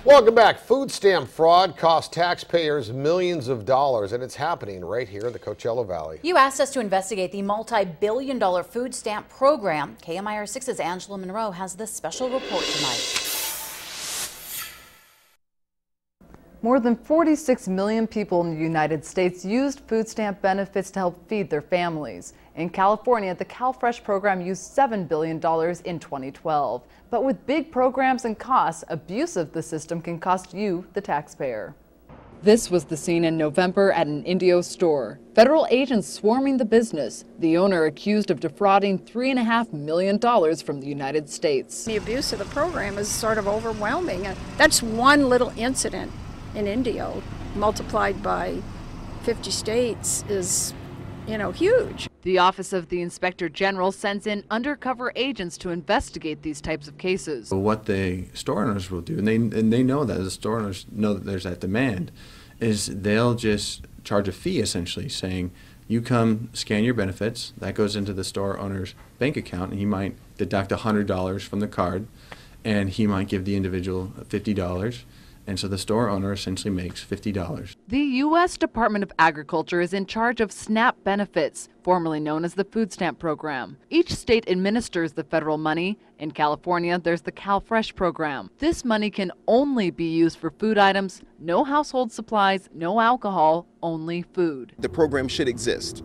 Welcome back. Food stamp fraud costs taxpayers millions of dollars, and it's happening right here in the Coachella Valley. You asked us to investigate the multi-billion-dollar food stamp program. KMIR-6's Angela Monroe has this special report tonight. More than 46 million people in the United States used food stamp benefits to help feed their families. In California, the CalFresh program used $7 billion in 2012. But with big programs and costs, abuse of the system can cost you, the taxpayer. This was the scene in November at an Indio store. Federal agents swarming the business. The owner accused of defrauding $3.5 million from the United States. The abuse of the program is sort of overwhelming. That's one little incident in Indio multiplied by 50 states is, huge. The Office of the Inspector General sends in undercover agents to investigate these types of cases. What the store owners will do, and they know that, the store owners know that there's that demand, is they'll just charge a fee essentially saying, you come scan your benefits, that goes into the store owner's bank account, and he might deduct $100 from the card, and he might give the individual $50. And so the store owner essentially makes $50. The U.S. Department of Agriculture is in charge of SNAP benefits, formerly known as the food stamp program. Each state administers the federal money. In California, there's the CalFresh program. This money can only be used for food items, no household supplies, no alcohol, only food. The program should exist.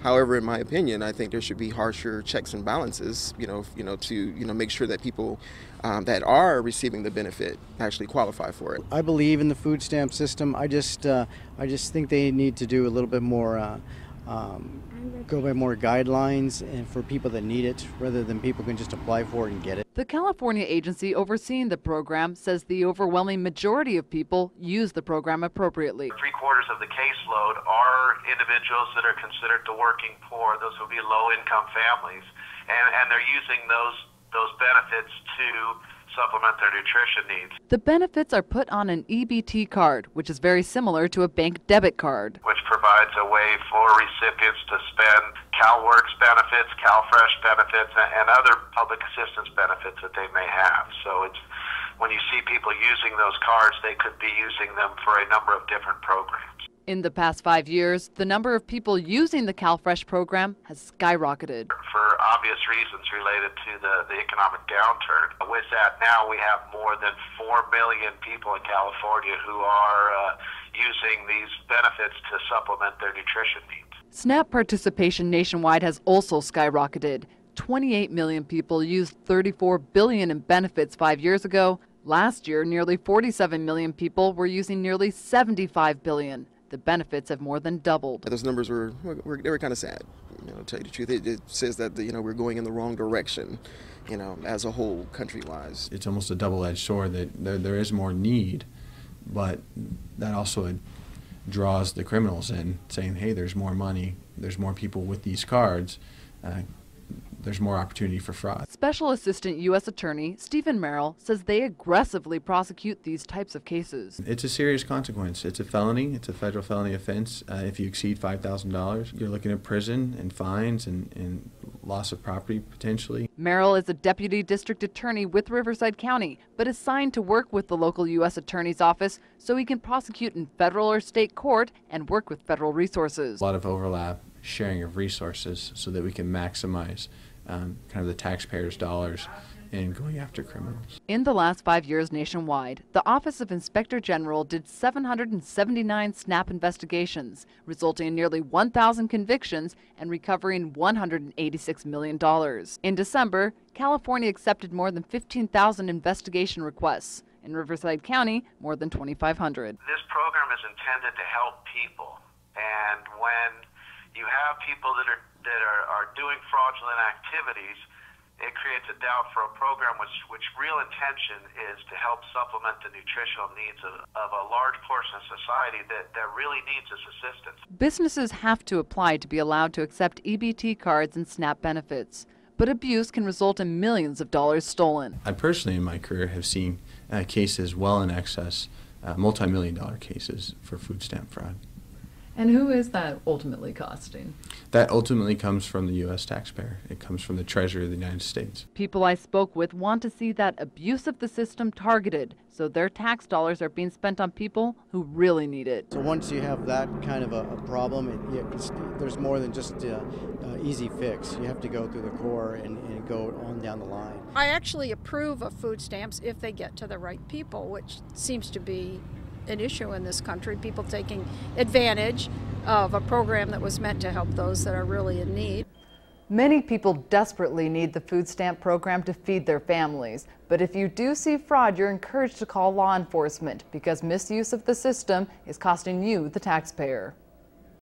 However, in my opinion, I think there should be harsher checks and balances, to make sure that people that are receiving the benefit actually qualify for it. I believe in the food stamp system. I just think they need to do a little bit more, go by more guidelines and for people that need it, rather than people can just apply for it and get it. The California agency overseeing the program says the overwhelming majority of people use the program appropriately. 3/4 of the caseload are individuals that are considered the working poor. Those will be low-income families, and they're using those benefits to supplement their nutrition needs. The benefits are put on an EBT card, which is very similar to a bank debit card, which provides a way for recipients to spend CalWorks benefits, CalFresh benefits, and other public assistance benefits that they may have. So when you see people using those cards, they could be using them for a number of different programs. In the past 5 years, the number of people using the CalFresh program has skyrocketed. For obvious reasons related to the economic downturn. With that, now we have more than 4 million people in California who are using these benefits to supplement their nutrition needs. SNAP participation nationwide has also skyrocketed. 28 million people used $34 billion in benefits 5 years ago. Last year, nearly 47 million people were using nearly $75 billion. The benefits have more than doubled. Those numbers were kind of sad. To tell you the truth, it says that we're going in the wrong direction, as a whole, country-wise. It's almost a double-edged sword that there is more need, but that also draws the criminals in, saying, hey, there's more money, there's more people with these cards. There's more opportunity for fraud. Special Assistant U.S. Attorney Stephen Merrill says they aggressively prosecute these types of cases. It's a serious consequence. It's a felony. It's a federal felony offense. If you exceed $5,000, you're looking at prison and fines and loss of property potentially. Merrill is a deputy district attorney with Riverside County, but is signed to work with the local U.S. Attorney's office so he can prosecute in federal or state court and work with federal resources. A lot of overlap, sharing of resources so that we can maximize kind of the taxpayers' dollars in going after criminals. In the last 5 years nationwide, the Office of Inspector General did 779 SNAP investigations, resulting in nearly 1,000 convictions and recovering $186 million. In December, California accepted more than 15,000 investigation requests. In Riverside County, more than 2,500. This program is intended to help people, and when you have people that are doing fraudulent activities, it creates a doubt for a program which real intention is to help supplement the nutritional needs of a large portion of society that really needs this assistance. Businesses have to apply to be allowed to accept EBT cards and SNAP benefits, but abuse can result in millions of dollars stolen. I personally in my career have seen cases well in excess, multi-million-dollar cases for food stamp fraud. And who is that ultimately costing? That ultimately comes from the U.S. taxpayer. It comes from the Treasury of the United States. People I spoke with want to see that abuse of the system targeted, so their tax dollars are being spent on people who really need it. So once you have that kind of a problem, there's more than just easy fix. You have to go through the core and go on down the line. I actually approve of food stamps if they get to the right people, which seems to be an issue in this country, people taking advantage of a program that was meant to help those that are really in need. Many people desperately need the food stamp program to feed their families. But if you do see fraud, you're encouraged to call law enforcement because misuse of the system is costing you, the taxpayer.